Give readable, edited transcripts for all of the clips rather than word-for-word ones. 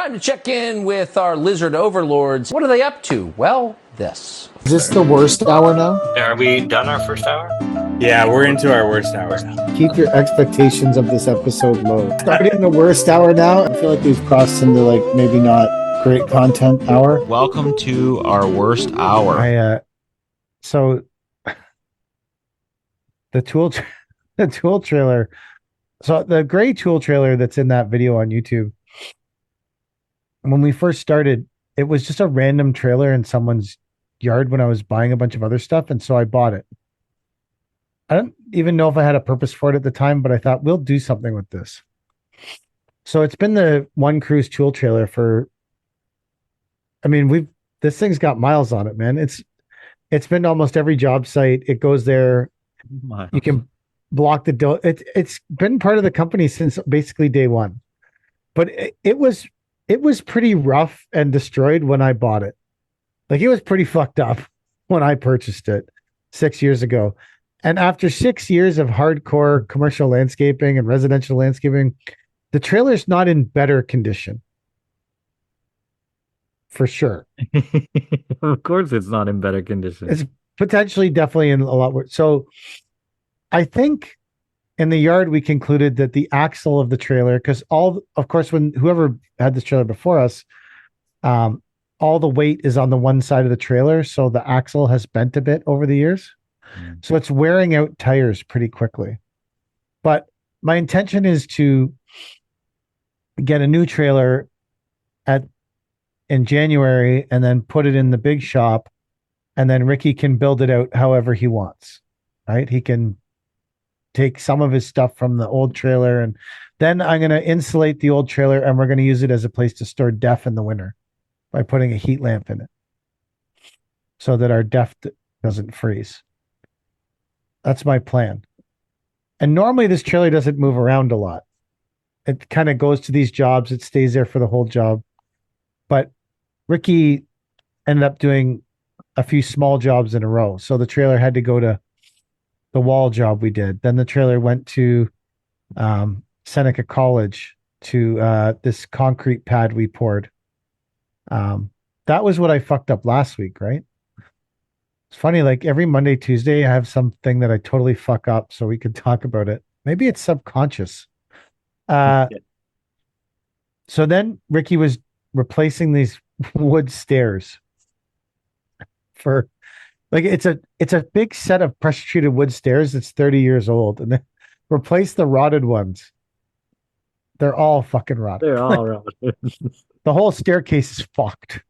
Time to check in with our lizard overlords. What are they up to? Well, this. Is this the worst hour now? Are we done our first hour? Yeah, we're into our worst hour now. Keep your expectations of this episode low. Starting the worst hour now, I feel like we've crossed into like maybe not great content hour. Welcome to our worst hour. So the tool trailer. So the gray tool trailer that's in that video on YouTube. When we first started, it was just a random trailer in someone's yard when I was buying a bunch of other stuff, and so I bought it. I don't even know if I had a purpose for it at the time, but I thought we'll do something with this. So it's been the One Cruise tool trailer for, I mean, this thing's got miles on it, man. It's been to almost every job site. It goes there. You can block the door. It's been part of the company since basically day one. But it was pretty rough and destroyed when I bought it. Like, it was pretty fucked up when I purchased it 6 years ago. And after 6 years of hardcore commercial landscaping and residential landscaping, the trailer's not in better condition. For sure. Of course it's not in better condition. It's potentially definitely in a lot worse. So I think in the yard, we concluded that the axle of the trailer, because of course, when whoever had this trailer before us, all the weight is on the one side of the trailer. So the axle has bent a bit over the years. So it's wearing out tires pretty quickly. But my intention is to get a new trailer in January and then put it in the big shop. And then Ricky can build it out however he wants, right? He can take some of his stuff from the old trailer, and then I'm going to insulate the old trailer, and we're going to use it as a place to store DEF in the winter by putting a heat lamp in it so that our DEF doesn't freeze. That's my plan. And normally this trailer doesn't move around a lot. It kind of goes to these jobs. It stays there for the whole job. But Ricky ended up doing a few small jobs in a row. So the trailer had to go to the wall job we did. Then the trailer went to Seneca College to this concrete pad we poured. That was what I fucked up last week, right? It's funny, like every Monday, Tuesday, I have something that I totally fuck up so we could talk about it. Maybe it's subconscious. So then Ricky was replacing these wood stairs for, like, it's a big set of pressure treated wood stairs that's 30 years old, and then replace the rotted ones. They're all fucking rotted. They're all rotted. The whole staircase is fucked.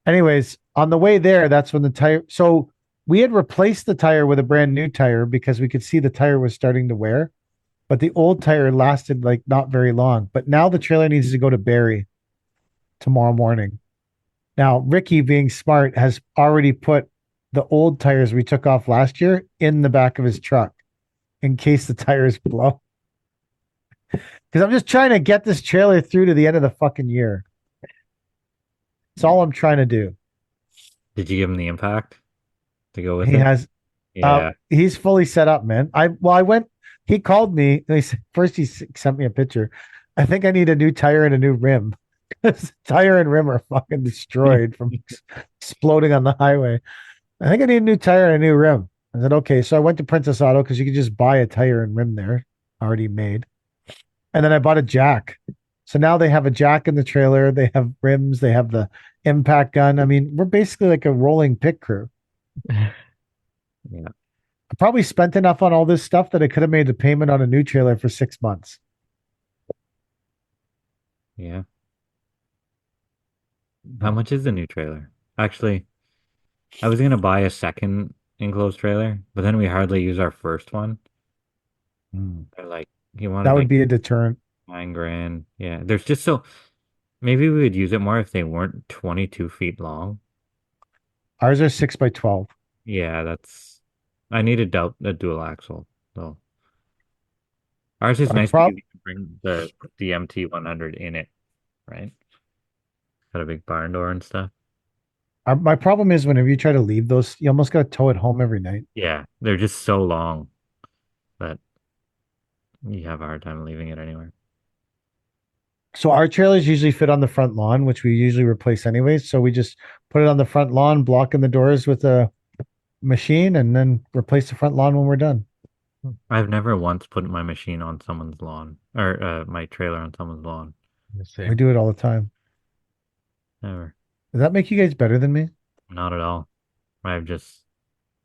Anyways, on the way there, that's when the tire. So we had replaced the tire with a brand new tire because we could see the tire was starting to wear, but the old tire lasted like not very long. But now the trailer needs to go to Barrie tomorrow morning. Now, Ricky, being smart, has already put the old tires we took off last year in the back of his truck in case the tires blow. Because I'm just trying to get this trailer through to the end of the fucking year. That's all I'm trying to do. Did you give him the impact to go with He it? has. Yeah. He's fully set up, man. I went. He called me. And first, he sent me a picture. I think I need a new tire and a new rim. Tire and rim are fucking destroyed from exploding on the highway. I think I need a new tire and a new rim. I said, okay. So I went to Princess Auto because you could just buy a tire and rim there already made. And then I bought a jack. So now they have a jack in the trailer. They have rims. They have the impact gun. I mean, we're basically like a rolling pit crew. Yeah. I probably spent enough on all this stuff that I could have made a payment on a new trailer for 6 months. Yeah. How much is the new trailer? Actually, I was gonna buy a second enclosed trailer, but then we hardly use our first one. They're like, he wanted That would like be a deterrent. $9,000. Yeah, there's just so maybe we would use it more if they weren't 22 feet long. Ours are 6x12. Yeah, I need a dual axle though. Ours is nice because you can bring the MT100 in it, right? Got a big barn door and stuff. My problem is whenever you try to leave those, you almost got to tow it home every night. Yeah, they're just so long that you have a hard time leaving it anywhere. So our trailers usually fit on the front lawn, which we usually replace anyways. So we just put it on the front lawn, blocking the doors with a machine, and then replace the front lawn when we're done. I've never once put my machine on someone's lawn or my trailer on someone's lawn. We do it all the time. Never. Does that make you guys better than me? Not at all. I've just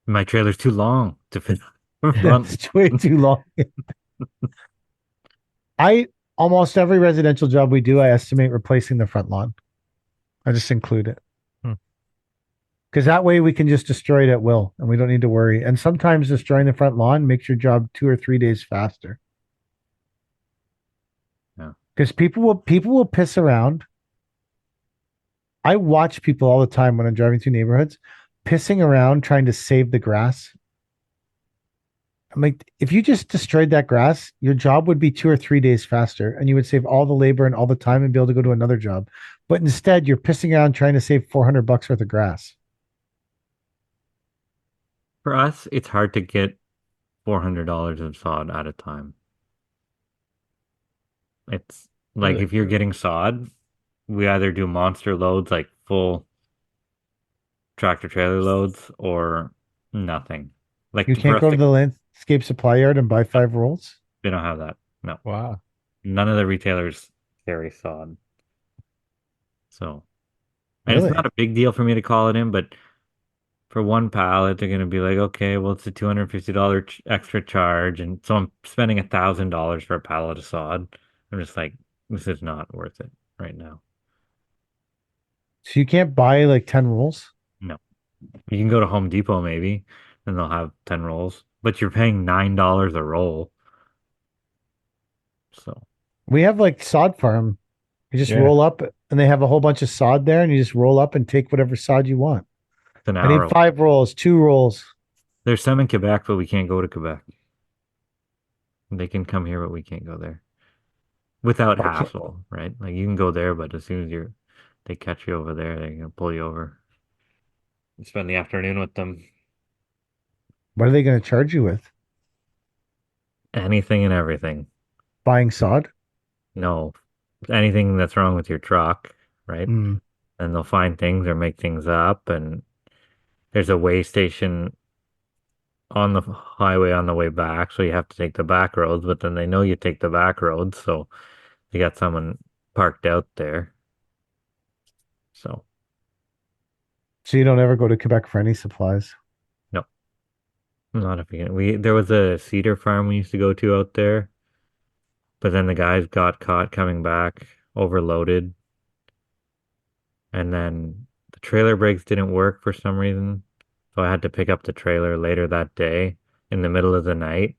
my trailer's too long to fit. It's way too long. I almost every residential job we do, I estimate replacing the front lawn. I just include it. Because that way we can just destroy it at will and we don't need to worry. And sometimes destroying the front lawn makes your job 2 or 3 days faster. Yeah. Because people will piss around. I watch people all the time when I'm driving through neighborhoods pissing around trying to save the grass. I'm like, if you just destroyed that grass, your job would be 2 or 3 days faster and you would save all the labor and all the time and be able to go to another job. But instead, you're pissing around trying to save $400 worth of grass. For us, it's hard to get $400 of sod at a time. It's like if you're getting sod, we either do monster loads, like full tractor trailer loads, or nothing. Like you can't go to the landscape supply yard and buy 5 rolls. They don't have that. No. Wow. None of the retailers carry sod. So, and Really? it's not a big deal for me to call it in, but for one pallet, they're going to be like, okay, well, it's a $250 extra charge. And so I'm spending $1,000 for a pallet of sod. I'm just like, this is not worth it right now. So you can't buy like 10 rolls? No. You can go to Home Depot maybe, and they'll have 10 rolls, but you're paying $9 a roll. So we have like sod farm. You just roll up and they have a whole bunch of sod there and you just roll up and take whatever sod you want. it's an I need hour. 5 rolls, 2 rolls. There's some in Quebec, but we can't go to Quebec. They can come here, but we can't go there without hassle, right? Like you can go there, but as soon as they catch you over there, they're gonna pull you over. You spend the afternoon with them. What are they going to charge you with? Anything and everything. Buying sod? No, anything that's wrong with your truck, right? Mm. And they'll find things or make things up. And there's a weigh station on the highway on the way back, so you have to take the back roads. But then they know you take the back roads, so they got someone parked out there. So you don't ever go to Quebec for any supplies? no, not if you can. There was a cedar farm we used to go to out there, but then the guys got caught coming back overloaded, and then the trailer brakes didn't work for some reason, so I had to pick up the trailer later that day in the middle of the night.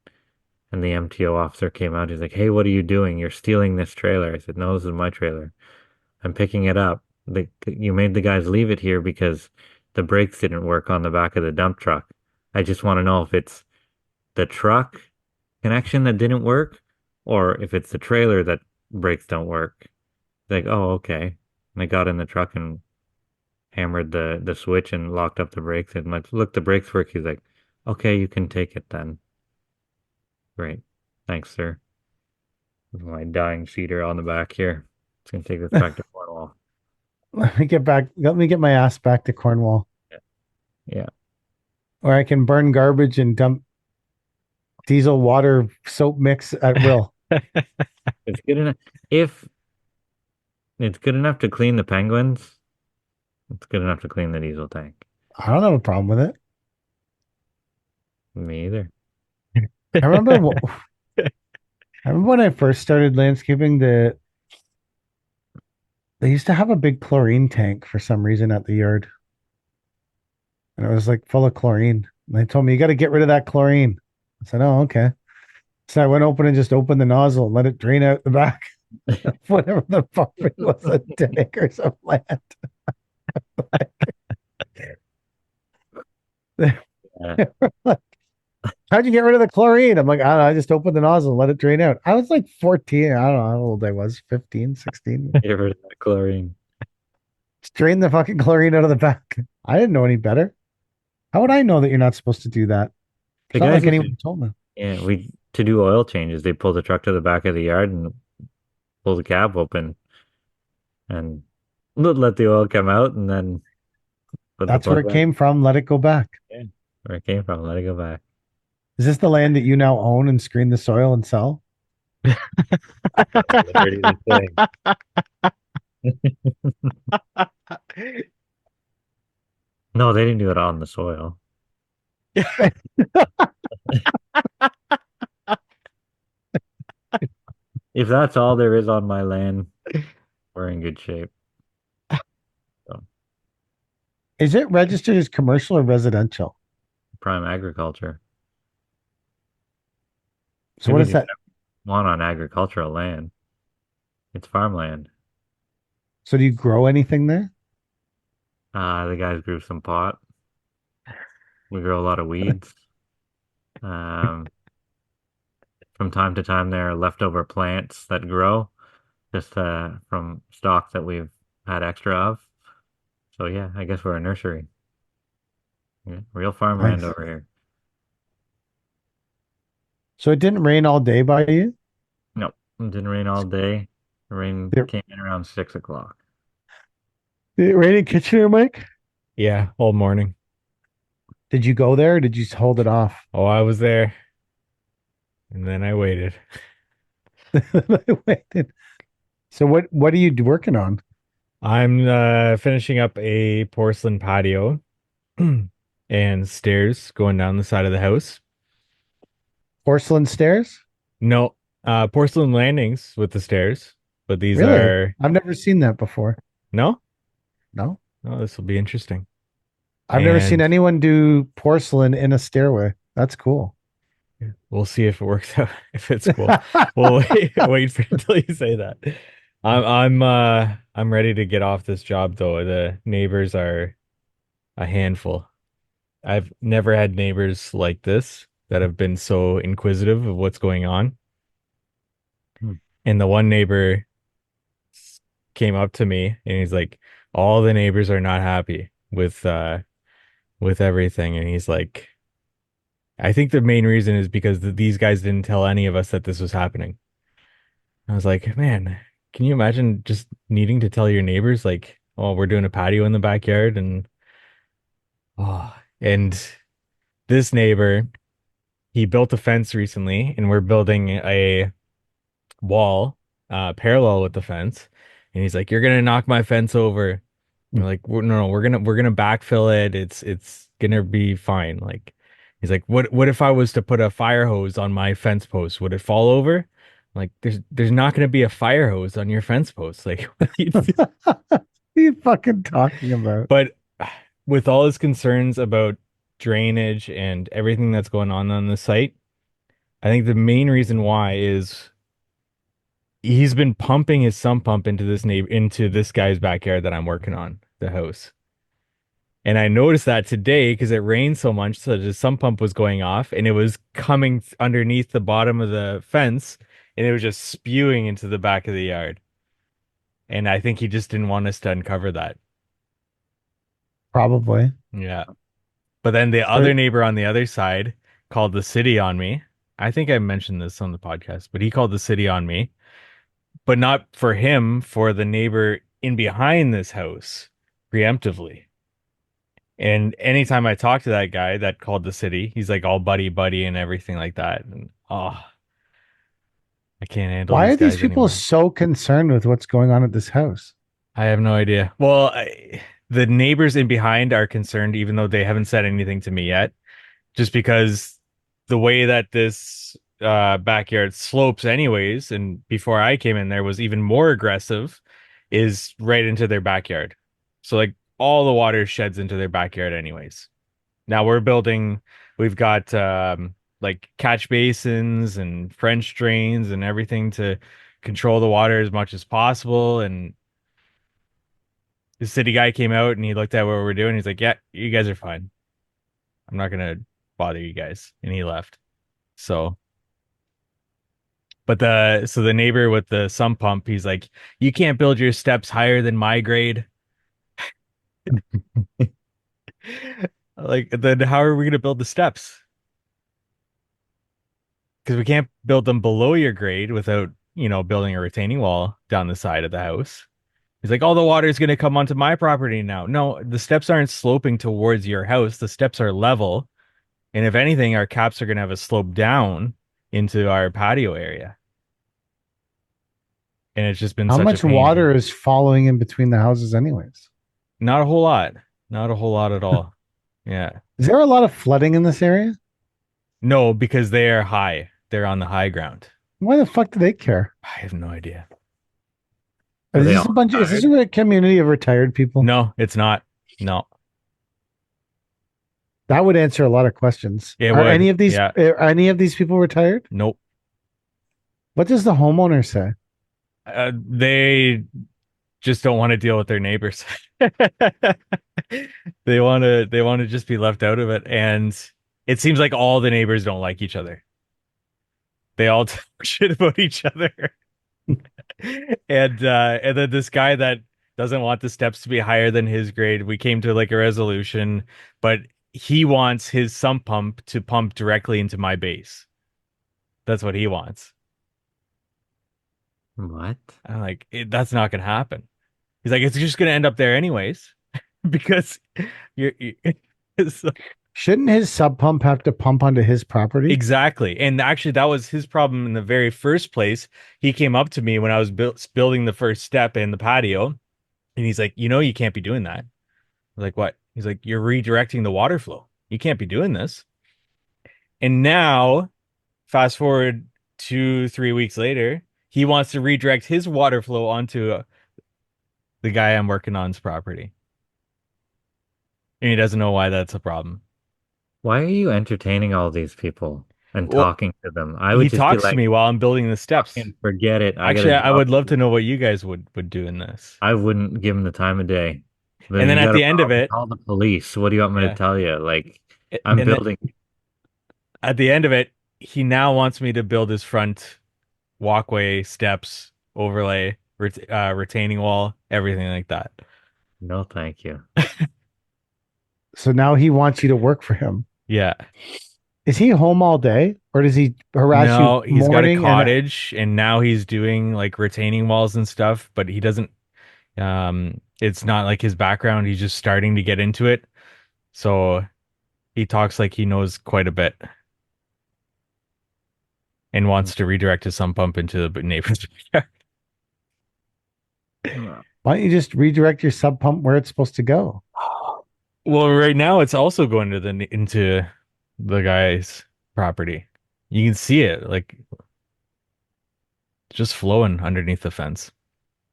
And the MTO officer came out. He's like, "Hey, what are you doing? You're stealing this trailer." I said, "No, this is my trailer. I'm picking it up. You made the guys leave it here because the brakes didn't work on the back of the dump truck. I just want to know if it's the truck connection that didn't work or if it's the trailer that brakes don't work." Like, "Oh, okay." And I got in the truck and hammered the switch and locked up the brakes. And like, "Look, the brakes work." He's like, "Okay, you can take it then." Great. Thanks, sir. My dying cedar on the back here. It's gonna take this back to Cornwall. Let me get my ass back to Cornwall. Yeah. Or I can burn garbage and dump diesel water soap mix at will. It's good enough. If it's good enough to clean the penguins, it's good enough to clean the diesel tank. I don't have a problem with it. Me either. I remember when I first started landscaping, they used to have a big chlorine tank for some reason at the yard. And it was like full of chlorine. And they told me, you got to get rid of that chlorine. I said, oh, okay. So I went open and just opened the nozzle and let it drain out the back. Whatever the fuck it was, a 10 acres of land. How'd you get rid of the chlorine? I'm like, I don't know. I just opened the nozzle and let it drain out. I was like 14. I don't know how old I was, 15, 16. Get rid of that chlorine. Just drain the fucking chlorine out of the back. I didn't know any better. How would I know that you're not supposed to do that? It's not like anyone told me. Yeah, to do oil changes, they pull the truck to the back of the yard and pull the cab open. and let the oil come out, and then put the That's where plug it back. came from. Let it go back. Yeah. Where it came from, let it go back. Is this the land that you now own and screen the soil and sell? Liberty to say. No, they didn't do it on the soil. If that's all there is on my land, we're in good shape. So, Is it registered as commercial or residential? prime agriculture. So You what can is do that? whatever you want on agricultural land. It's farmland. So do you grow anything there? The guys grew some pot. We grow a lot of weeds. Um, from time to time, there are leftover plants that grow just from stock that we've had extra of. So yeah, I guess we're a nursery. Yeah, real farmland Nice. over here. So it didn't rain all day by you? Nope, it didn't rain all day. The rain Did came in around 6 o'clock. it rain in Kitchener, Mike? Yeah, all morning. Did you go there or did you just hold it off? Oh, I was there, and then I waited. I waited. So what are you working on? I'm finishing up a porcelain patio and stairs going down the side of the house. Porcelain stairs? No, porcelain landings with the stairs, but these Really? are I've never seen that before. no. No. Oh, this will be interesting. I've never seen And anyone do porcelain in a stairway. That's cool. we'll see if it works out, if it's cool. Well, wait for until you say that. I'm ready to get off this job though. The neighbors are a handful. I've never had neighbors like this that have been so inquisitive of what's going on. Hmm. And the one neighbor came up to me and he's like, all the neighbors are not happy with everything. And he's like, I think the main reason is because these guys didn't tell any of us that this was happening. I was like, man, can you imagine just needing to tell your neighbors like, oh, we're doing a patio in the backyard and oh, and this neighbor, he built a fence recently and we're building a wall parallel with the fence. And he's like, you're gonna knock my fence over. We're like, no, we're gonna backfill it. It's gonna be fine. Like, he's like, what if I was to put a fire hose on my fence post? Would it fall over? Like, there's not gonna be a fire hose on your fence post. Like, What are you fucking talking about? but with all his concerns about drainage and everything that's going on the site, I think the main reason why is he's been pumping his sump pump into this guy's backyard that I'm working on, the house. And I noticed that today because it rained so much, so the sump pump was going off and it was coming underneath the bottom of the fence and it was just spewing into the back of the yard. And I think he just didn't want us to uncover that. Probably. Yeah. But then the So other neighbor on the other side called the city on me. I think I mentioned this on the podcast, but he called the city on me, but not for him, for the neighbor in behind this house preemptively. And anytime I talk to that guy that called the city, he's like all buddy buddy and everything like that. And oh, I can't handle why these are these guys people anymore. so concerned with what's going on at this house? I have no idea. Well, the neighbors in behind are concerned, even though they haven't said anything to me yet, just because the way that this backyard slopes, anyways, and before I came in there was even more aggressive, is right into their backyard. So like all the water sheds into their backyard, anyways. Now we've got like catch basins and French drains and everything to control the water as much as possible. And the city guy came out and he looked at what we're doing. He's like, yeah, you guys are fine. I'm not gonna bother you guys. And he left. So, but the neighbor with the sump pump, he's like, you can't build your steps higher than my grade. Like, then how are we gonna build the steps? Because we can't build them below your grade without, building a retaining wall down the side of the house. He's like, all the water is going to come onto my property now. No, the steps aren't sloping towards your house. The steps are level. And if anything, our caps are going to have a slope down into our patio area. And it's just been How such a much pain. water is following in between the houses, anyways? Not a whole lot. Not a whole lot at all. Yeah. Is there a lot of flooding in this area? No, because they are high. They're on the high ground. Why the fuck do they care? I have no idea. Are Is they this a all bunch? Is this retired? a community of retired people? No, it's not. No, That would answer a lot of questions. it Are any would. of these Yeah. are any of these people retired? Nope. What does the homeowner say? They just don't want to deal with their neighbors. They want to just be left out of it. And it seems like all the neighbors don't like each other. They all talk shit about each other. And then this guy that doesn't want the steps to be higher than his grade, we came to like a resolution, but he wants his sump pump to pump directly into my base. That's what he wants. What? I'm like, that's not gonna happen. He's like, it's just gonna end up there anyways, because you so- Shouldn't his sub pump have to pump onto his property? exactly. And actually, that was his problem in the very first place. He came up to me when I was building the first step in the patio, and he's like, you can't be doing that. I was like, what? He's like, you're redirecting the water flow. You can't be doing this. And now, fast forward 2, 3 weeks later, he wants to redirect his water flow onto the guy I'm working on's property. And he doesn't know why that's a problem. Why are you entertaining all these people and Well, talking to them? I would he just be talks to like, me while I'm building the steps. fucking forget it. I got Actually, a I job. would love to know what you guys would do in this. I wouldn't give them the time of day. Then And then you at got a the end of problem, it, call the police. What do you want me to yeah. tell you? Like, I'm And then building. at the end of it, he now wants me to build his front walkway, steps, overlay, retaining wall, everything like that. No, thank you. So now he wants you to work for him. Yeah. Is he home all day, or does he harass No, you he's got a morning and cottage and now he's doing like retaining walls and stuff, but he doesn't it's not like his background. He's just starting to get into it. So he talks like he knows quite a bit and wants to redirect his sump pump into the neighbor's backyard. why don't you just redirect your sub pump where it's supposed to go? Well, right now it's also going to into the guy's property. You can see it like just flowing underneath the fence.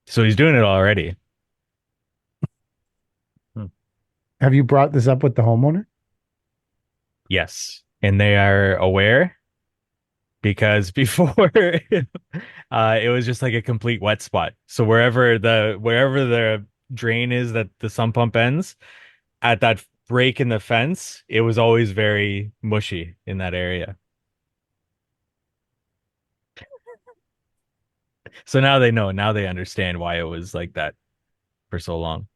So he's doing it already. Have you brought this up with the homeowner? Yes. And they are aware because before it was just like a complete wet spot. So wherever the drain is that the sump pump ends, at that break in the fence, it was always very mushy in that area. So now they know, now they understand why it was like that for so long.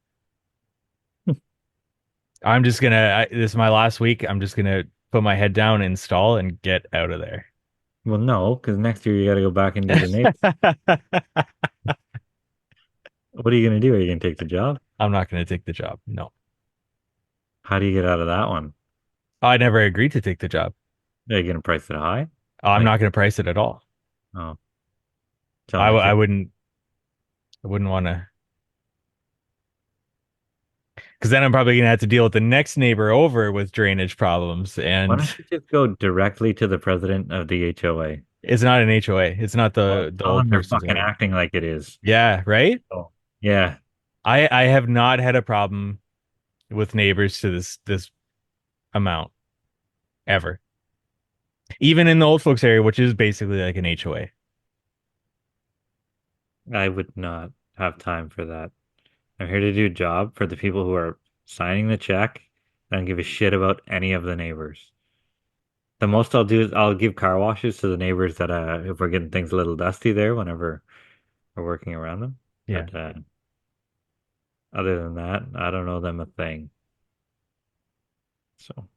I'm just gonna, this is my last week. I'm just gonna put my head down, install, and get out of there. Well, no, because next year you got to go back and do the neighbor. What are you going to do? Are you going to take the job? I'm not gonna take the job. No, How do you get out of that one? I never agreed to take the job. Are you going to price it high? I'm Like, not gonna price it at all. oh, tell them I to wouldn't want to, because then I'm probably gonna have to deal with the next neighbor over with drainage problems, Why and don't you just go directly to the president of the HOA? it's not an HOA. It's not Well, the tell old them they're person's fucking area. acting like it is. Yeah, right. Oh, yeah. I have not had a problem with neighbors to this amount ever. Even in the old folks area, which is basically like an HOA. I would not have time for that. I'm here to do a job for the people who are signing the check. I don't give a shit about any of the neighbors. The most I'll do is I'll give car washes to the neighbors that if we're getting things a little dusty there whenever we're working around them. Yeah. But other than that, I don't know them a thing. So,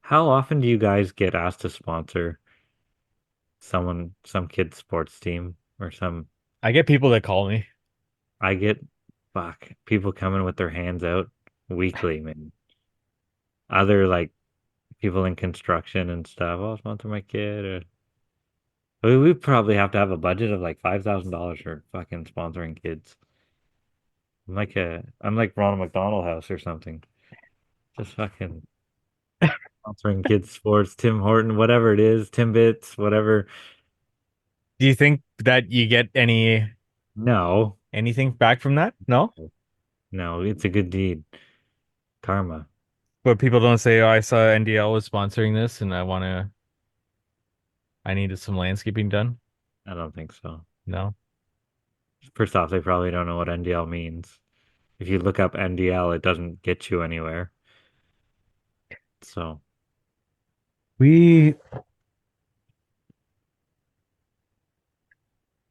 how often do you guys get asked to sponsor some kid's sports team or some? I get people that call me. I get people coming with their hands out weekly, man. Other like people in construction and stuff. Oh, sponsor my kid. We probably have to have a budget of like $5,000 for fucking sponsoring kids. I'm like Ronald McDonald House or something. Just fucking sponsoring kids sports, Tim Horton, whatever it is, Timbits, whatever. Do you think that you get No, anything back from that? No? no, it's a good deed. Karma. But people don't say, "Oh, I saw NDL was sponsoring this and I needed some landscaping done." I don't think so. No. First off, they probably don't know what NDL means. If you look up NDL, it doesn't get you anywhere. So, We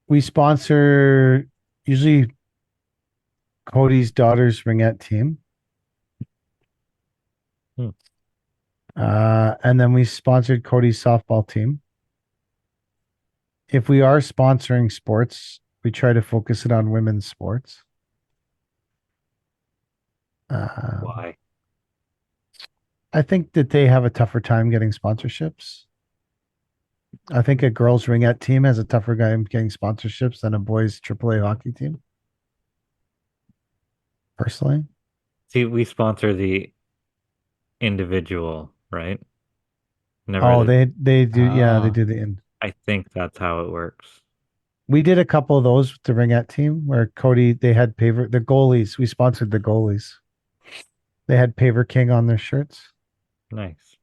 we sponsor usually Cody's daughter's ringette team. Hmm. And then we sponsored Cody's softball team. If we are sponsoring sports, we try to focus it on women's sports. why? I think that they have a tougher time getting sponsorships. I think a girls' ringette team has a tougher time getting sponsorships than a boys' AAA hockey team. Personally, See, we sponsor the individual, right? Never oh, the, they do, yeah, they Ah. do the in. I think that's how it works. We did a couple of those with the ringette team where Cody they had paver the goalies. We sponsored the goalies. They had Paver King on their shirts. Nice.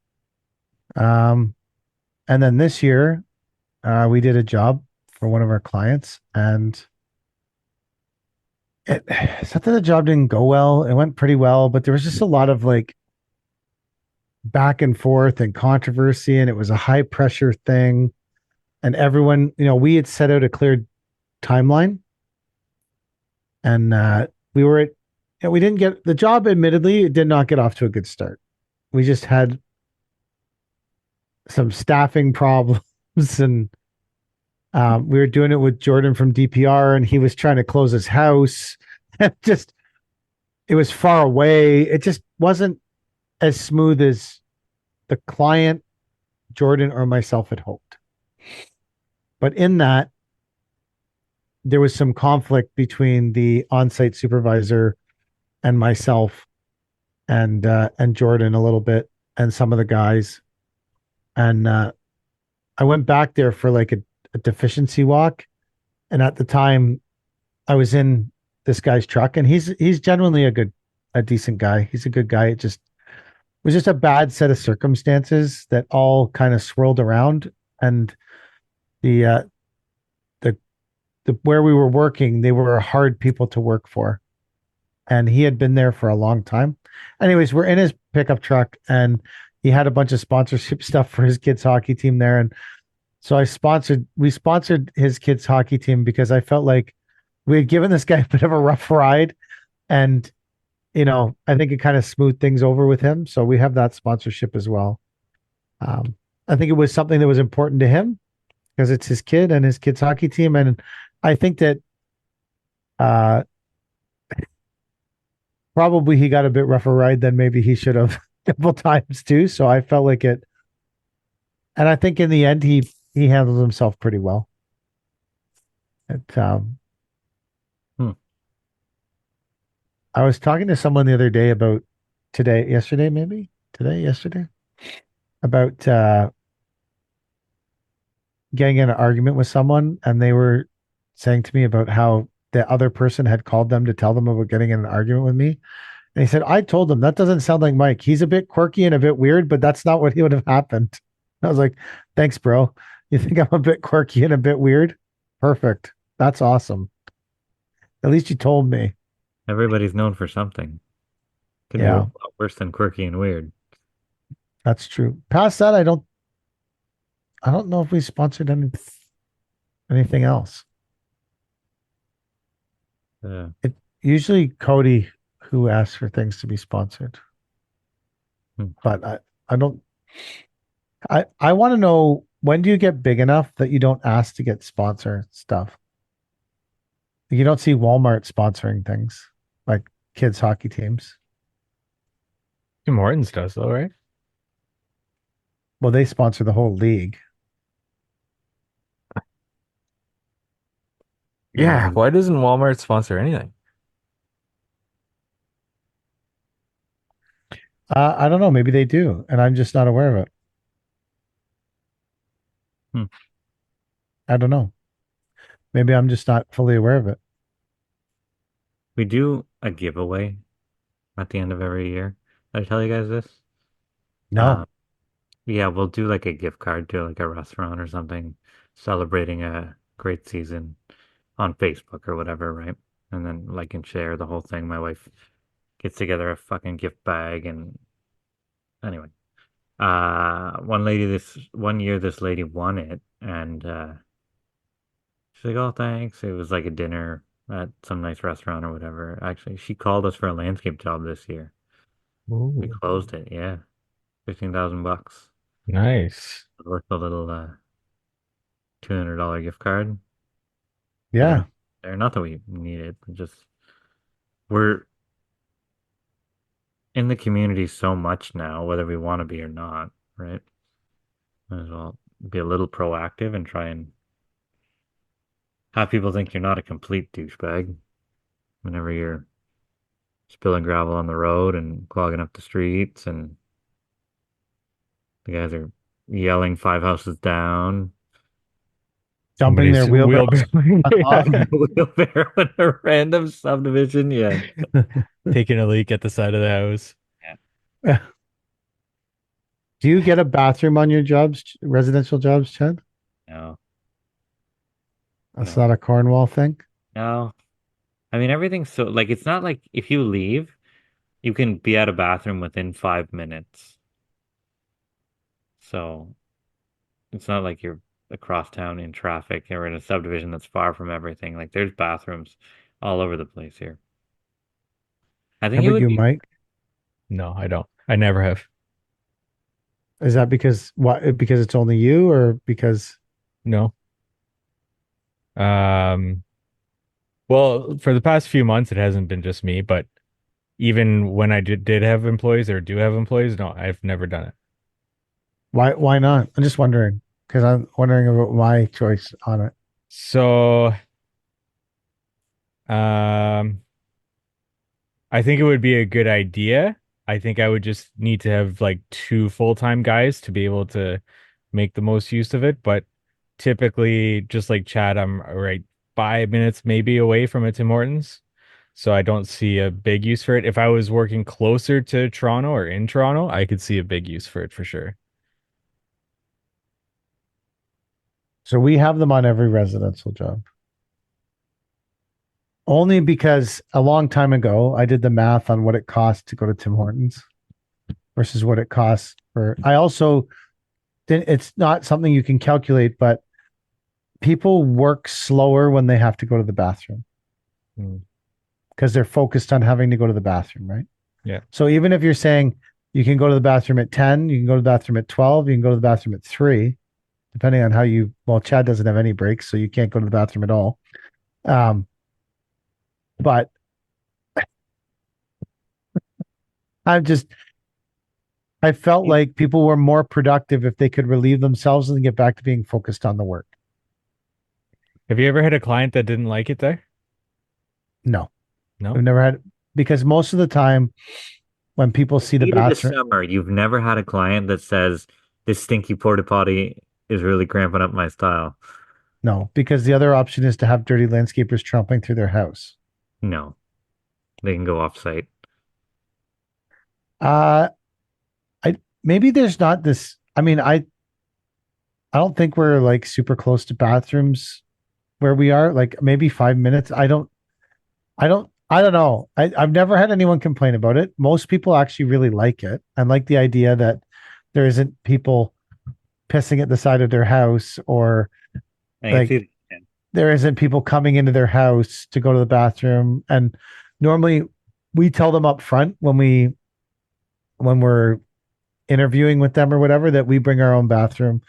And then this year, we did a job for one of our clients, and it's not that the job didn't go well. It went pretty well, but there was just a lot of like back and forth and controversy, and it was a high pressure thing. And everyone, we had set out a clear timeline, and we were at, we didn't get the job. Admittedly, it did not get off to a good start. We just had some staffing problems, and we were doing it with Jordan from DPR, and he was trying to close his house. And just, it was far away. It just wasn't as smooth as the client, Jordan, or myself had hoped. But in that, there was some conflict between the on-site supervisor and myself, and Jordan a little bit, and some of the guys. And I went back there for like a deficiency walk, and at the time, I was in this guy's truck, and he's genuinely a decent guy. He's a good guy. It was just a bad set of circumstances that all kind of swirled around, and the where we were working, they were hard people to work for, and he had been there for a long time. Anyways, we're in his pickup truck, and he had a bunch of sponsorship stuff for his kids hockey team there, and so we sponsored his kids hockey team because I felt like we had given this guy a bit of a rough ride, and I think it kind of smoothed things over with him. So we have that sponsorship as well. I think it was something that was important to him because it's his kid and his kid's hockey team. And I think that probably he got a bit rougher ride than maybe he should have a couple times too. So I felt like it. And I think in the end, he handled himself pretty well. I was talking to someone the other day about yesterday, about getting in an argument with someone, and they were saying to me about how the other person had called them to tell them about getting in an argument with me. And he said, I told them that doesn't sound like Mike. He's a bit quirky and a bit weird, but that's not what he would have happened. I was like, thanks, bro. You think I'm a bit quirky and a bit weird? Perfect. That's awesome. At least you told me. Everybody's known for something. Could be a lot worse than quirky and weird. That's true. Past that, I don't know if we sponsored anything else. It usually Cody who asks for things to be sponsored. But I don't. I want to know, when do you get big enough that you don't ask to get sponsor stuff? You don't see Walmart sponsoring things like kids hockey teams. Tim Hortons does though, right? Well, they sponsor the whole league. Yeah. Why doesn't Walmart sponsor anything? I don't know. Maybe they do, and I'm just not aware of it. Hmm. I don't know. Maybe I'm just not fully aware of it. We do a giveaway at the end of every year. Did I tell you guys this? No. Yeah, we'll do like a gift card to like a restaurant or something, celebrating a great season on Facebook or whatever, right? And then like and share the whole thing. My wife gets together a fucking gift bag and anyway. One year this lady won it and she's like, "Oh, thanks." It was like a dinner at some nice restaurant or whatever. Actually, she called us for a landscape job this year. We Ooh, closed it, yeah. $15,000. nice. Worth a little $200 gift card. Get Yeah. them there. Not that we need it, but just we're in the community so much now, whether we want to be or not, right? Might as well be a little proactive and try and have people think you're not a complete douchebag whenever you're spilling gravel on the road and clogging up the streets and the guys are yelling 5 houses down. Dumping their wheelbarrows. Wheelbarrow in a random subdivision. Yeah. Taking a leak at the side of the house. Do you get a bathroom on your jobs, residential jobs, Chad? No. That's No. not a Cornwall thing. No. I mean, everything's so like it's not like if you leave, you can be at a bathroom within 5 minutes. So it's not like you're across town in traffic or in a subdivision that's far from everything. Like there's bathrooms all over the place here. I How think it about would you, be Mike? No, I don't. I never have. Is that because what? Because it's only you, or because No. Um, well, for the past few months, it hasn't been just me, but even when I did have employees or do have employees, no, I've never done it. why? Why not? I'm just wondering because I'm wondering about my choice on it. So, um, I think it would be a good idea. I think I would just need to have like two full-time guys to be able to make the most use of it. But typically, just like Chad, I'm right 5 minutes maybe away from a Tim Hortons. So I don't see a big use for it. If I was working closer to Toronto or in Toronto, I could see a big use for it for sure. So we have them on every residential job. Only because a long time ago I did the math on what it costs to go to Tim Hortons versus what it costs for. I also didn't. It's not something you can calculate, but people work slower when they have to go to the bathroom Mm. because they're focused on having to go to the bathroom, right? Yeah. So even if you're saying you can go to the bathroom at 10, you can go to the bathroom at 12, you can go to the bathroom at 3, depending on how you, well, Chad doesn't have any breaks, so you can't go to the bathroom at all. But I'm just, I felt like people were more productive if they could relieve themselves and get back to being focused on the work. Have you ever had a client that didn't like it there? No, No? I've never had, because most of the time when people see the heat of the bathroom, summer. You've never had a client that says this stinky porta potty is really cramping up my style. no, because the other option is to have dirty landscapers tromping through their house. No, they can go off site. Uh, I maybe there's not this. I mean, I don't think we're like super close to bathrooms where we are. Like maybe 5 minutes. I don't know. I've never had anyone complain about it. Most people actually really like it and like the idea that there isn't people pissing at the side of their house or I can like see that. there isn't people coming into their house to go to the bathroom. And normally we tell them up front when we're interviewing with them or whatever that we bring our own bathroom.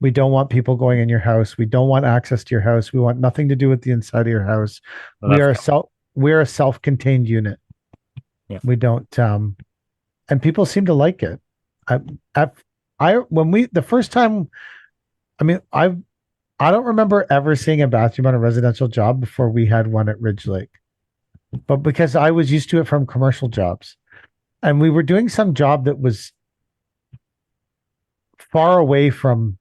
We don't want people going in your house. We don't want access to your house. We want nothing to do with the inside of your house. Well, We are that's we're a self-contained unit. Yeah. We don't and people seem to like it. I when we the first time, I mean, I don't remember ever seeing a bathroom on a residential job before we had one at Ridge Lake. But because I was used to it from commercial jobs. And we were doing some job that was far away from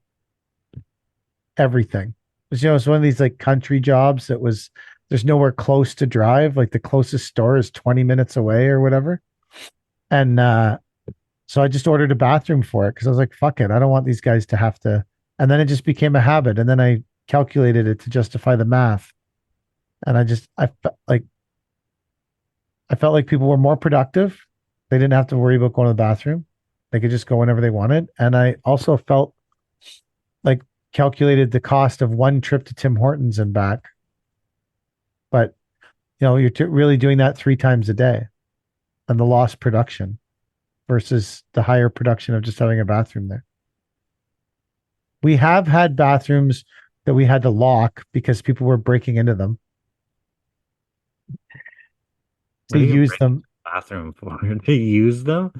everything. It's one of these like country jobs that was there's nowhere close to drive. Like the closest store is 20 minutes away or whatever. And so I just ordered a bathroom for it because I was like, fuck it. I don't want these guys to have to. And then it just became a habit. And then I calculated it to justify the math. And I felt like people were more productive. They didn't have to worry about going to the bathroom. They could just go whenever they wanted. And I also felt like calculated the cost of one trip to Tim Hortons and back. But you're really doing that 3 times a day, and the lost production versus the higher production of just having a bathroom there. We have had bathrooms that we had to lock because people were breaking into them to use them. bathroom for to use them.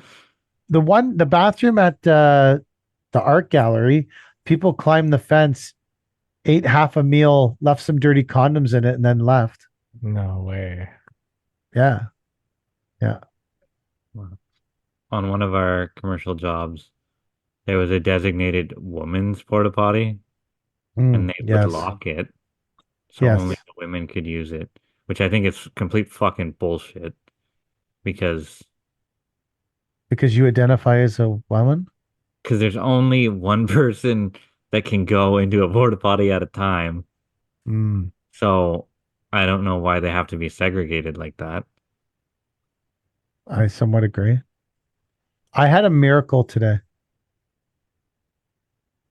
The bathroom at the art gallery, people climbed the fence, ate half a meal, left some dirty condoms in it, and then left. No way. Yeah. On one of our commercial jobs, there was a designated women's porta potty, and they would lock it so only the women could use it, which I think is complete fucking bullshit. Because you identify as a woman? Because there's only one person that can go into a porta potty at a time. So I don't know why they have to be segregated like that. I somewhat agree. I had a miracle today.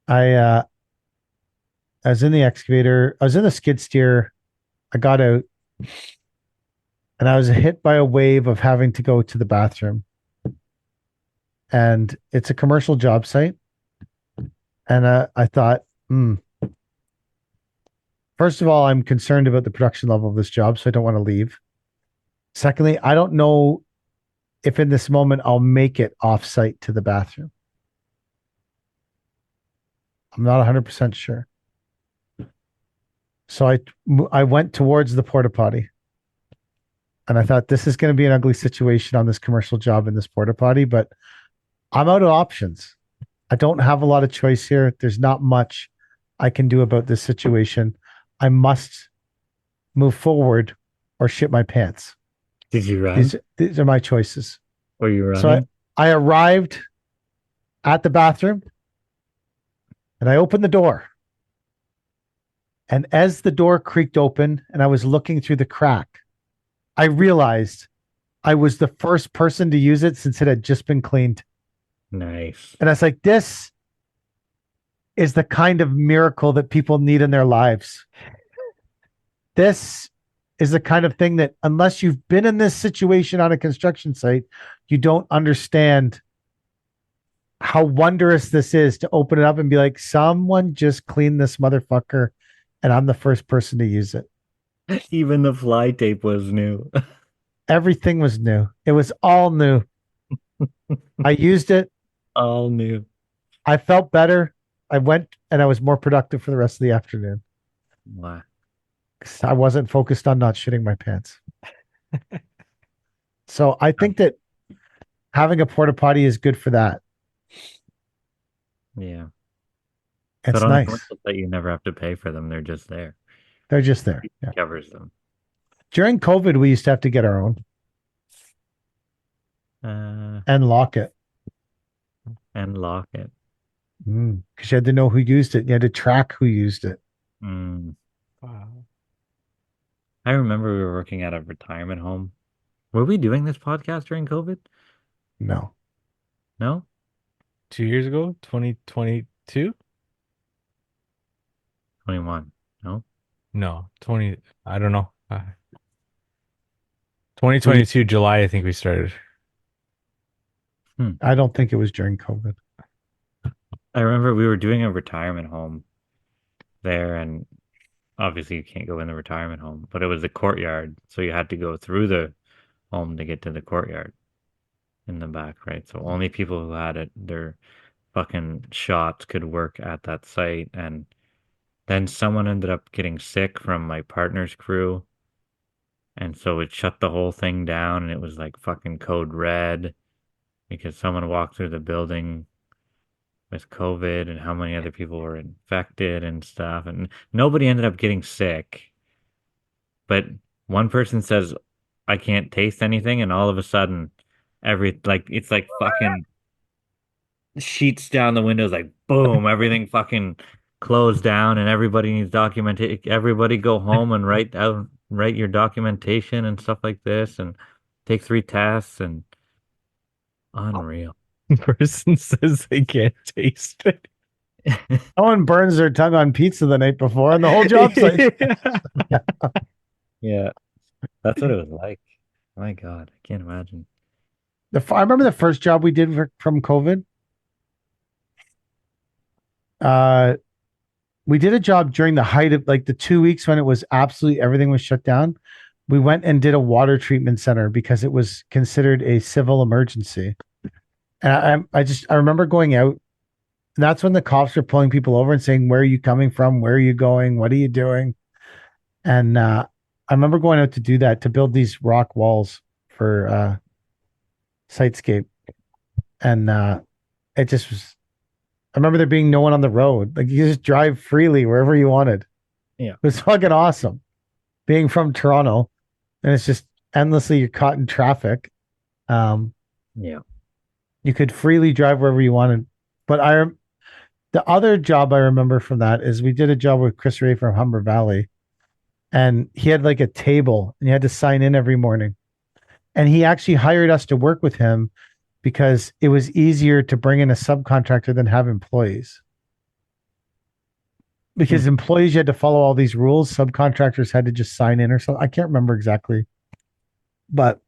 I was in the excavator. I was in the skid steer. I got out and I was hit by a wave of having to go to the bathroom. And it's a commercial job site. And I thought, first of all, I'm concerned about the production level of this job, so I don't want to leave. Secondly, I don't know if in this moment I'll make it off site to the bathroom. I'm not 100% sure. So I went towards the porta potty. And I thought, this is going to be an ugly situation on this commercial job in this porta potty, but I'm out of options. I don't have a lot of choice here. There's not much I can do about this situation. I must move forward or shit my pants. Did you run? These are my choices. Were you running? So I arrived at the bathroom and I opened the door. And as the door creaked open and I was looking through the crack, I realized I was the first person to use it since it had just been cleaned. Nice. And I was like, this is the kind of miracle that people need in their lives. This is the kind of thing that unless you've been in this situation on a construction site, you don't understand how wondrous this is to open it up and be like, someone just cleaned this motherfucker and I'm the first person to use it. Even the fly tape was new. Everything was new. It was all new. I used it. All new. I felt better. I went and I was more productive for the rest of the afternoon. Wow. I wasn't focused on not shitting my pants. So I think that having a porta potty is good for that. Yeah. It's but nice that you never have to pay for them. They're just there. They're just there. Yeah. Covers them. During COVID, we used to have to get our own and lock it. And lock it. Because you had to know who used it. You had to track who used it. Wow. I remember we were working at a retirement home. Were we doing this podcast during COVID? No. No? 2 years ago? 2022? 21. No? No. 20. I don't know. 2022, July, I think we started. I don't think it was during COVID. I remember we were doing a retirement home there, and obviously you can't go in the retirement home, but it was the courtyard, so you had to go through the home to get to the courtyard in the back, right? So only people who had their fucking shots could work at that site, and then someone ended up getting sick from my partner's crew, and so it shut the whole thing down, and it was like fucking code red because someone walked through the building with COVID and how many other people were infected and stuff. And nobody ended up getting sick. But one person says, I can't taste anything. And all of a sudden, it's like fucking sheets down the windows, like boom, everything fucking closed down and everybody needs documentation. Everybody go home and write your documentation and stuff like this and take 3 tests and unreal. Person says they can't taste it. Someone burns their tongue on pizza the night before, and the whole job's like, Yeah, that's what it was like. My God, I can't imagine. I remember the first job we did from COVID. We did a job during the height of like the 2 weeks when it was absolutely everything was shut down. We went and did a water treatment center because it was considered a civil emergency. And I remember going out. And that's when the cops were pulling people over and saying, "Where are you coming from? Where are you going? What are you doing?" And I remember going out to do that, to build these rock walls for Sitescape. And it just was, I remember there being no one on the road. Like you just drive freely wherever you wanted. Yeah. It was fucking awesome. Being from Toronto, and it's just endlessly you're caught in traffic. Yeah. You could freely drive wherever you wanted. But the other job I remember from that is we did a job with Chris Ray from Humber Valley, and he had like a table and you had to sign in every morning. And he actually hired us to work with him because it was easier to bring in a subcontractor than have employees. Because employees, you had to follow all these rules. Subcontractors had to just sign in or something. I can't remember exactly. But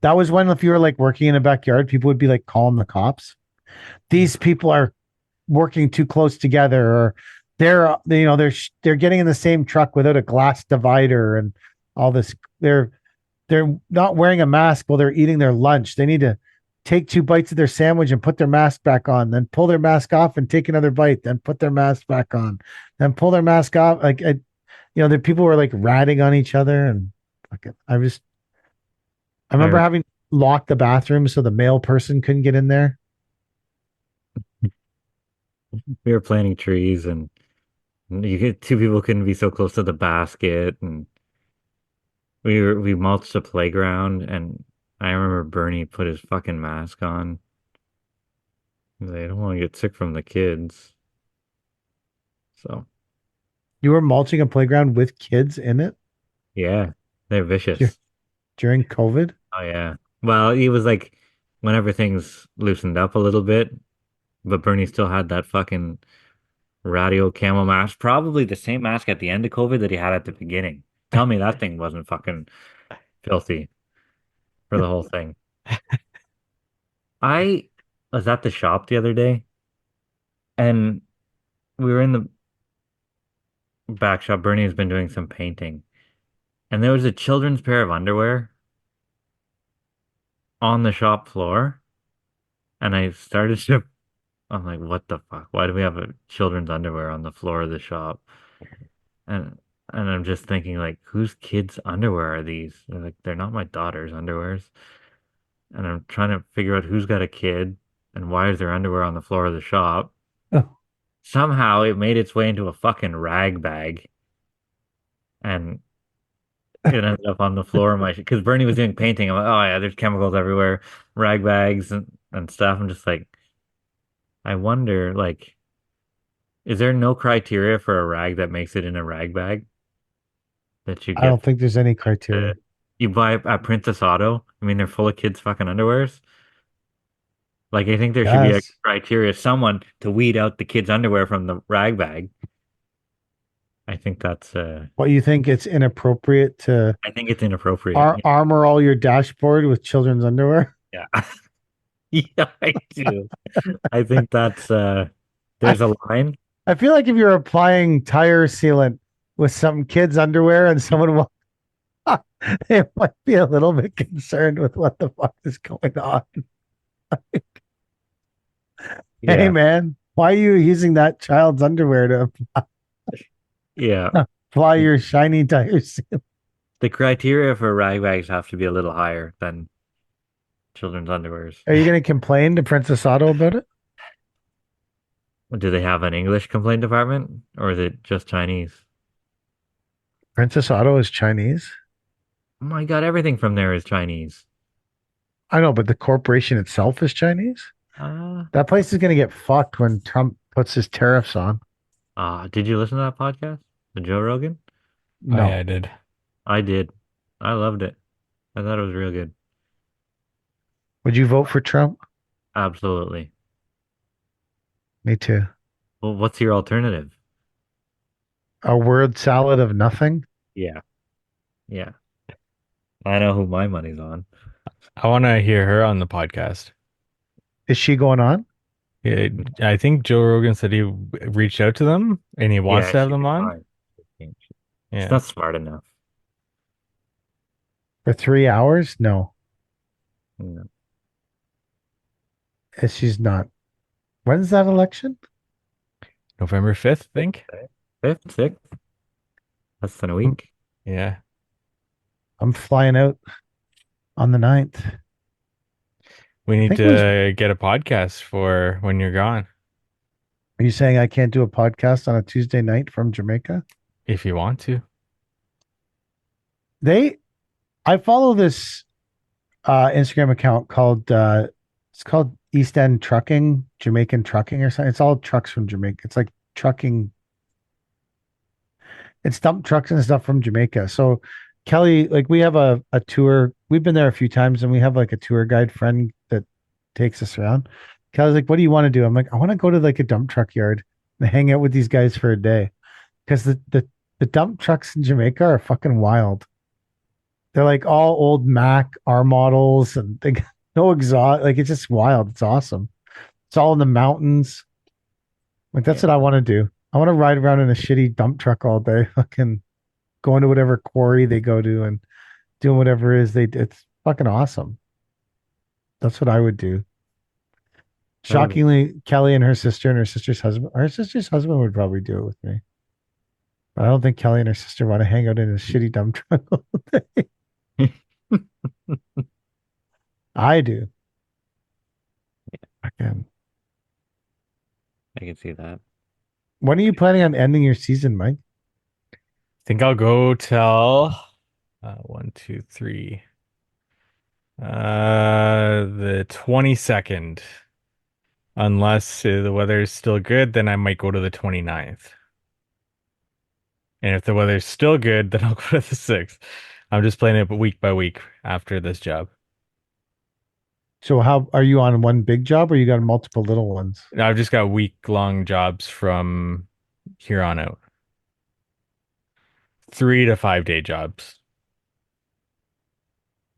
that was when, if you were like working in a backyard, people would be like calling the cops. These people are working too close together, or they're getting in the same truck without a glass divider and all this. They're not wearing a mask while they're eating their lunch. They need to take 2 bites of their sandwich and put their mask back on, then pull their mask off and take another bite, then put their mask back on, then pull their mask off. Like, the people were like ratting on each other, and I remember having locked the bathroom so the male person couldn't get in there. We were planting trees, and two people couldn't be so close to the basket, and we mulched the playground, and I remember Bernie put his fucking mask on. They don't want to get sick from the kids. So You were mulching a playground with kids in it yeah, they're vicious. during COVID? Oh yeah. Well, he was like whenever things loosened up a little bit, but Bernie still had that fucking radio camo mask, probably the same mask at the end of COVID that he had at the beginning. Tell me that thing wasn't fucking filthy for the whole thing. I was at the shop the other day, and we were in the back shop. Bernie has been doing some painting, and there was a children's pair of underwear on the shop floor, and I'm like, what the fuck? Why do we have a children's underwear on the floor of the shop? And I'm just thinking, like, whose kids' underwear are these? They're not my daughter's underwears. And I'm trying to figure out who's got a kid and why is their underwear on the floor of the shop. Oh. Somehow it made its way into a fucking rag bag, and it ended up on the floor of my because Bernie was doing painting. I'm like, oh yeah, there's chemicals everywhere, rag bags and stuff. I'm just like, I wonder, like, is there no criteria for a rag that makes it in a rag bag that you I don't get? think there's any criteria. You buy at Princess Auto. I mean, they're full of kids' fucking underwears. Like, I think there should be a Yes. criteria, someone to weed out the kids' underwear from the rag bag. I think that's What, you think it's inappropriate to I think it's inappropriate. armor all your dashboard with children's underwear? Yeah. Yeah, I do. I think that's I, there's a line. I feel like if you're applying tire sealant with some kid's underwear and someone they might be a little bit concerned with what the fuck is going on. Hey Yeah, man, why are you using that child's underwear to yeah. apply your shiny tire sealant? The criteria for rag bags have to be a little higher than children's underwears. Are you going to complain to Princess Auto about it? Do they have an English complaint department or is it just Chinese? Princess Auto is Chinese. Oh my God, everything from there is Chinese. I know, but the corporation itself is Chinese. Uh, That place is going to get fucked when Trump puts his tariffs on. did you listen to that podcast? The Joe Rogan? Oh yeah, No. I did. I did. I loved it. I thought it was real good. Would you vote for Trump? Absolutely. Me too. Well, what's your alternative? A word salad of nothing. Yeah. Yeah. I know who my money's on. I want to hear her on the podcast. Is she going on? Yeah, I think Joe Rogan said he reached out to them and he wants Yeah, to have she'd them be on. fine. She's Yeah. not smart enough. For 3 hours? No, Yeah. she's not. When's that election? November 5th, I think. Fifth, sixth, less than a I'm, week. Yeah. I'm flying out on the 9th. We I need think it was. to get a podcast for when you're gone, Are you saying I can't do a podcast on a Tuesday night from Jamaica? if you want to. They, I follow this Instagram account called it's called East End Trucking, Jamaican Trucking or something. It's all trucks from Jamaica. It's like trucking. It's dump trucks and stuff from Jamaica. So Kelly, like we have a tour. We've been there a few times and we have like a tour guide friend that takes us around. Kelly's like, what do you want to do? I'm like, I want to go to like a dump truck yard and hang out with these guys for a day. Because the dump trucks in Jamaica are fucking wild. They're like all old Mac R models and they got no exhaust. Like it's just wild. It's awesome. It's all in the mountains. Like that's what Yeah. I want to do. I want to ride around in a shitty dump truck all day, fucking going to whatever quarry they go to and doing whatever it is they do. It's fucking awesome. That's what I would do. That would be Shockingly, Kelly and her sister's husband would probably do it with me. But I don't think Kelly and her sister want to hang out in a shitty dump truck all day. I do. Again. I can see that. When are you planning on ending your season, Mike? Think I'll go till 1, 2, 3. The 22nd. Unless the weather is still good, then I might go to the 29th. And if the weather's still good, then I'll go to the 6th. I'm just playing it week by week after this job. So how are you on one big job or you got multiple little ones? I've just got week-long jobs from here on out. 3 to 5 day jobs.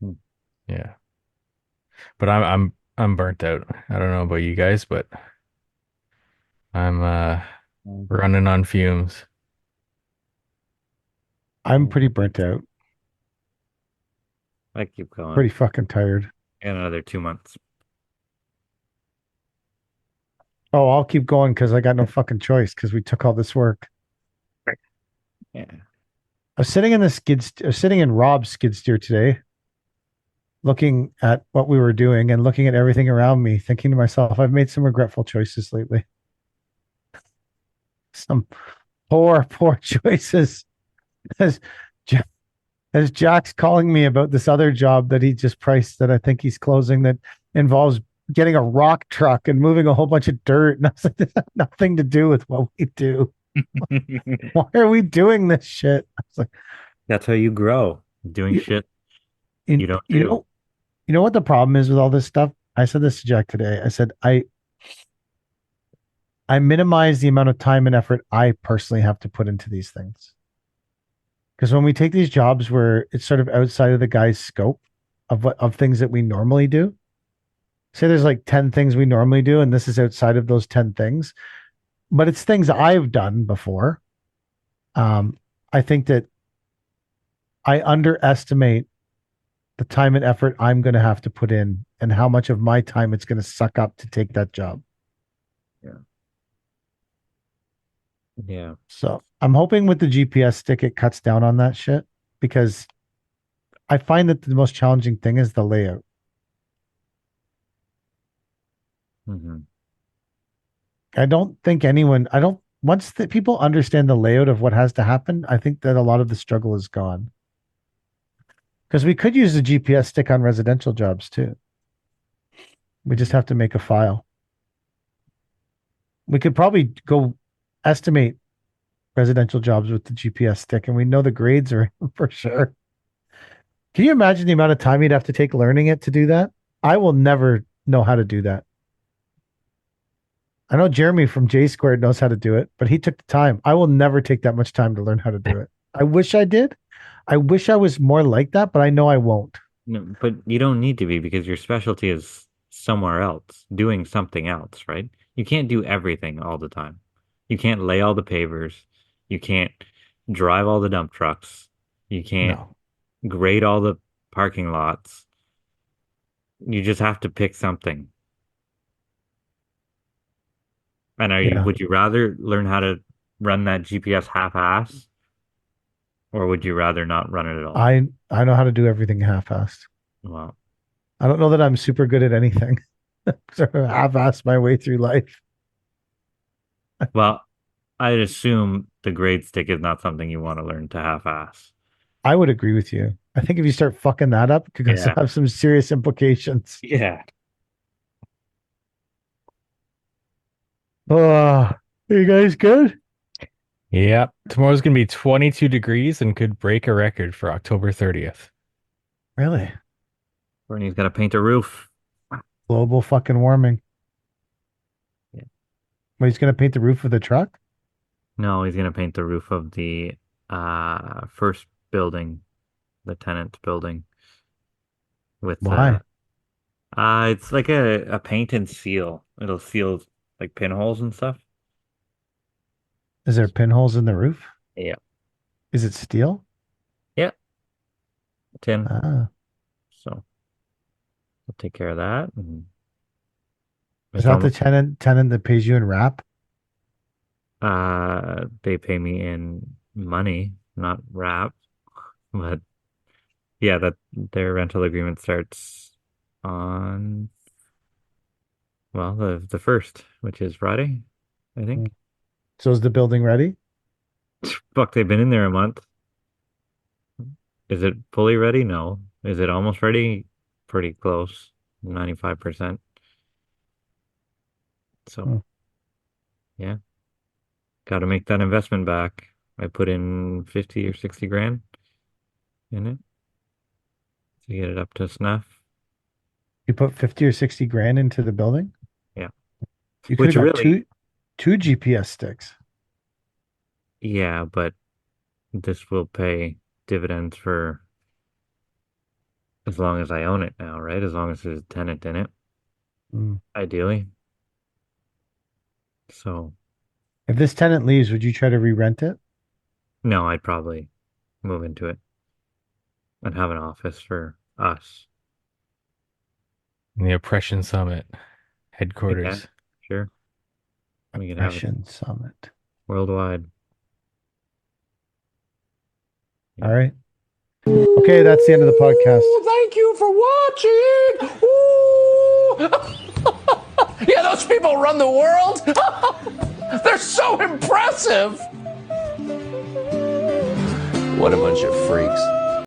Hmm. Yeah. But I'm burnt out. I don't know about you guys, but I'm running on fumes. I'm pretty burnt out, I keep going. pretty fucking tired. In another 2 months. Oh, I'll keep going because I got no fucking choice because we took all this work. Yeah. I was sitting in the sitting in Rob's skid steer today, looking at what we were doing and looking at everything around me, thinking to myself, I've made some regretful choices lately. Some poor choices. As, Ja- as Jack's calling me about this other job that he just priced that I think he's closing that involves getting a rock truck and moving a whole bunch of dirt. And I was like, this has nothing to do with what we do. Why are we doing this shit? I was like, That's how you grow. Doing you, shit you don't you do. know what the problem is with all this stuff? I said this to Jack today. I said, I minimize the amount of time and effort I personally have to put into these things. Because when we take these jobs where it's sort of outside of the guy's scope of things that we normally do, say there's like 10 things we normally do, and this is outside of those 10 things, but it's things I've done before. I think that I underestimate the time and effort I'm going to have to put in and how much of my time it's going to suck up to take that job. Yeah. So I'm hoping with the GPS stick, it cuts down on that shit because I find that the most challenging thing is the layout. Mm-hmm. I don't think anyone, I don't, once the people understand the layout of what has to happen, I think that a lot of the struggle is gone. Because we could use the GPS stick on residential jobs too. We just have to make a file. We could probably go estimate residential jobs with the GPS stick, and we know the grades are for sure. Can you imagine the amount of time you'd have to take learning it to do that? I will never know how to do that. I know Jeremy from J Squared knows how to do it, but he took the time. I will never take that much time to learn how to do it. I wish I did. I wish I was more like that, but I know I won't. No, but you don't need to be because your specialty is somewhere else, doing something else, right? You can't do everything all the time. You can't lay all the pavers. You can't drive all the dump trucks. You can't No. grade all the parking lots. You just have to pick something. And Yeah. would you rather learn how to run that GPS half-ass, or would you rather not run it at all? I know how to do everything half-assed. Well, I don't know that I'm super good at anything. Sort of half-assed my way through life. well, I'd assume the grade stick is not something you want to learn to half-ass. I would agree with you. I think if you start fucking that up, it could Yeah. have some serious implications. Yeah. Oh, are you guys good? Yep. Tomorrow's going to be 22 degrees and could break a record for October 30th. Really? Bernie's got to paint a roof. Global fucking warming. Yeah. Well, he's going to paint the roof of the truck? No, he's going to paint the roof of the first building, the tenant building. With Why? it's like a paint and seal. It'll seal like pinholes and stuff. Is there pinholes in the roof? Yeah. Is it steel? Yeah. Tin. Ah. So I'll take care of that. And Is that the tenant that pays you in wrap? they pay me in money, not wrap. But yeah, that their rental agreement starts on the first, which is Friday, I think. So is the building ready? Fuck, they've been in there a month. Is it fully ready? No. Is it almost ready? Pretty close, 95%. So, yeah, got to make that investment back. I put in 50 or 60 grand in it to get it up to snuff. You put 50 or 60 grand into the building? Yeah. You could Which have got really, two GPS sticks. yeah, but this will pay dividends for as long as I own it now, right? As long as there's a tenant in it, ideally. So, If this tenant leaves, would you try to re-rent it? no, I'd probably move into it and have an office for us. The Oppression Summit headquarters. Yeah, sure. We can have it Oppression Summit. worldwide. All right. Okay, that's the end of the podcast. Thank you for watching. Ooh. Yeah, those people run the world. They're so impressive. What a bunch of freaks.